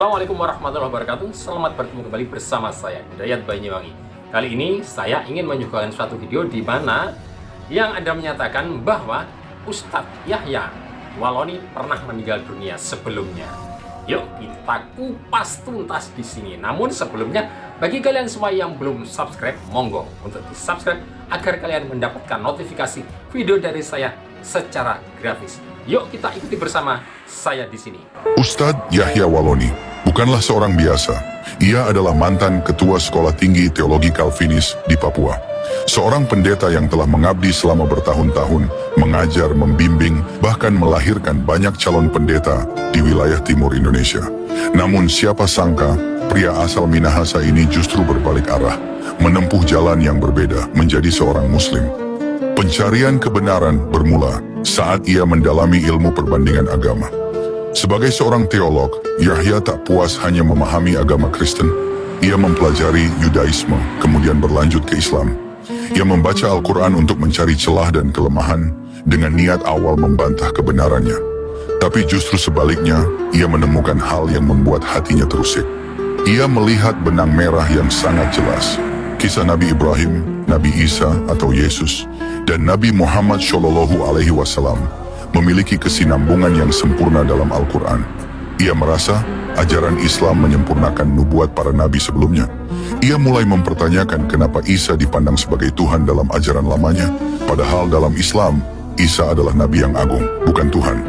Assalamualaikum warahmatullahi wabarakatuh. Selamat bertemu kembali bersama saya, Hidayat Banyuwangi. Kali ini saya ingin menyuguhkan suatu video di mana yang Anda menyatakan bahwa Ustadz Yahya Waloni pernah meninggal dunia sebelumnya. Yuk kita kupas tuntas di sini. Namun sebelumnya, bagi kalian semua yang belum subscribe, monggo untuk di subscribe agar kalian mendapatkan notifikasi video dari saya secara gratis. Yuk kita ikuti bersama saya di sini. Ustadz Yahya Waloni bukanlah seorang biasa. Ia adalah mantan ketua Sekolah Tinggi Teologi Calvinis di Papua. Seorang pendeta yang telah mengabdi selama bertahun-tahun, mengajar, membimbing, bahkan melahirkan banyak calon pendeta di wilayah timur Indonesia. Namun siapa sangka, pria asal Minahasa ini justru berbalik arah, menempuh jalan yang berbeda menjadi seorang muslim. Pencarian kebenaran bermula saat ia mendalami ilmu perbandingan agama. Sebagai seorang teolog, Yahya tak puas hanya memahami agama Kristen. Ia mempelajari Yudaisme, kemudian berlanjut ke Islam. Ia membaca Al-Quran untuk mencari celah dan kelemahan dengan niat awal membantah kebenarannya. Tapi justru sebaliknya, ia menemukan hal yang membuat hatinya terusik. Ia melihat benang merah yang sangat jelas. Kisah Nabi Ibrahim, Nabi Isa atau Yesus, dan Nabi Muhammad SAW memiliki kesinambungan yang sempurna dalam Al-Quran. Ia merasa ajaran Islam menyempurnakan nubuat para nabi sebelumnya. Ia mulai mempertanyakan kenapa Isa dipandang sebagai Tuhan dalam ajaran lamanya, padahal dalam Islam, Isa adalah nabi yang agung, bukan Tuhan.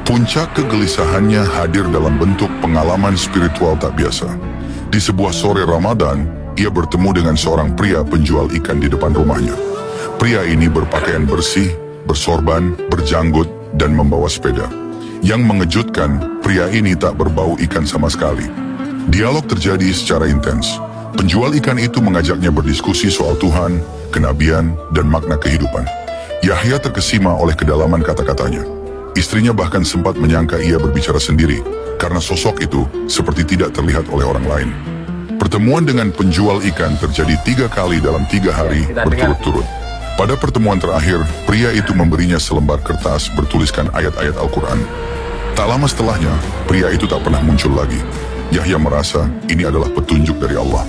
Puncak kegelisahannya hadir dalam bentuk pengalaman spiritual tak biasa. Di sebuah sore Ramadan, ia bertemu dengan seorang pria penjual ikan di depan rumahnya. Pria ini berpakaian bersih, bersorban, berjanggut, dan membawa sepeda. Yang mengejutkan, pria ini tak berbau ikan sama sekali. Dialog terjadi secara intens. Penjual ikan itu mengajaknya berdiskusi soal Tuhan, kenabian, dan makna kehidupan. Yahya terkesima oleh kedalaman kata-katanya. Istrinya bahkan sempat menyangka ia berbicara sendiri, karena sosok itu seperti tidak terlihat oleh orang lain. Pertemuan dengan penjual ikan terjadi 3 kali dalam 3 hari berturut-turut. Pada pertemuan terakhir, pria itu memberinya selembar kertas bertuliskan ayat-ayat Al-Quran. Tak lama setelahnya, pria itu tak pernah muncul lagi. Yahya merasa ini adalah petunjuk dari Allah.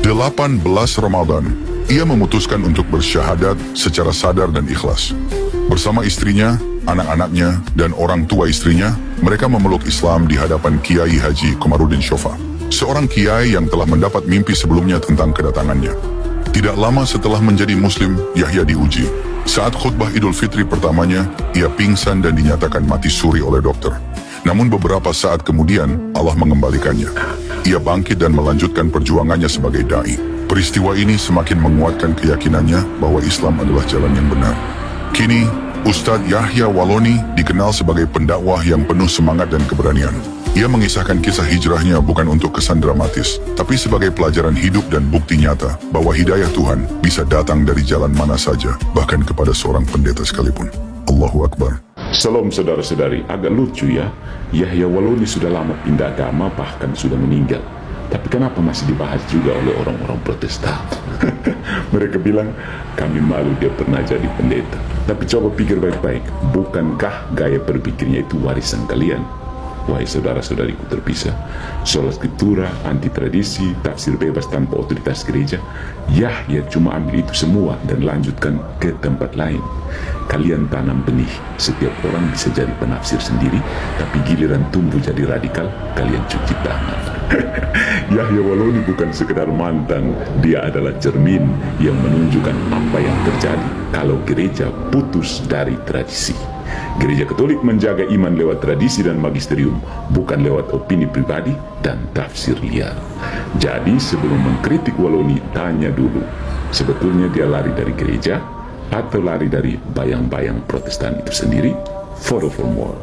18 Ramadan, ia memutuskan untuk bersyahadat secara sadar dan ikhlas. Bersama istrinya, anak-anaknya, dan orang tua istrinya, mereka memeluk Islam di hadapan Kiai Haji Komarudin Shofa, seorang kiai yang telah mendapat mimpi sebelumnya tentang kedatangannya. Tidak lama setelah menjadi muslim, Yahya diuji. Saat khutbah Idul Fitri pertamanya, ia pingsan dan dinyatakan mati suri oleh dokter. Namun beberapa saat kemudian, Allah mengembalikannya. Ia bangkit dan melanjutkan perjuangannya sebagai da'i. Peristiwa ini semakin menguatkan keyakinannya bahwa Islam adalah jalan yang benar. Kini, Ustadz Yahya Waloni dikenal sebagai pendakwah yang penuh semangat dan keberanian. Ia mengisahkan kisah hijrahnya bukan untuk kesan dramatis, tapi sebagai pelajaran hidup dan bukti nyata bahwa hidayah Tuhan bisa datang dari jalan mana saja, bahkan kepada seorang pendeta sekalipun. Allahu Akbar. Salam saudara-saudari, agak lucu ya, Yahya Waloni sudah lama pindah agama, bahkan sudah meninggal. Tapi kenapa masih dibahas juga oleh orang-orang Protestan? Mereka bilang, kami malu dia pernah jadi pendeta. Tapi coba pikir baik-baik, bukankah gaya berpikirnya itu warisan kalian? Wahai saudara-saudariku terpisah, sola scriptura, anti tradisi, tafsir bebas tanpa otoritas gereja, Yahya cuma ambil itu semua dan lanjutkan ke tempat lain. Kalian tanam benih, setiap orang bisa jadi penafsir sendiri, tapi giliran tumbuh jadi radikal, kalian cuci tangan. Yahya Waloni bukan sekedar mantan, dia adalah cermin yang menunjukkan apa yang terjadi kalau gereja putus dari tradisi. Gereja Katolik menjaga iman lewat tradisi dan magisterium, bukan lewat opini pribadi dan tafsir liar. Jadi sebelum mengkritik Waloni, tanya dulu, sebetulnya dia lari dari gereja atau lari dari bayang-bayang Protestan itu sendiri? Follow for more.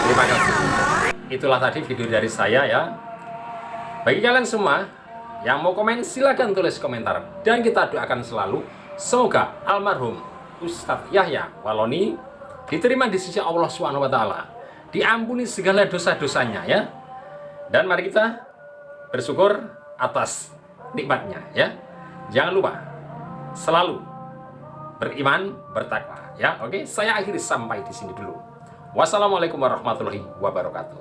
Terima kasih. Itulah tadi video dari saya ya. Bagi kalian semua yang mau komen, silahkan tulis komentar. Dan kita doakan selalu semoga almarhum Ustadz Yahya Waloni diterima di sisi Allah SWT, diampuni segala dosa-dosanya ya. Dan mari kita bersyukur atas nikmatnya ya. Jangan lupa selalu beriman, bertakwa ya. Oke, saya akhiri sampai di sini dulu. Wassalamualaikum warahmatullahi wabarakatuh.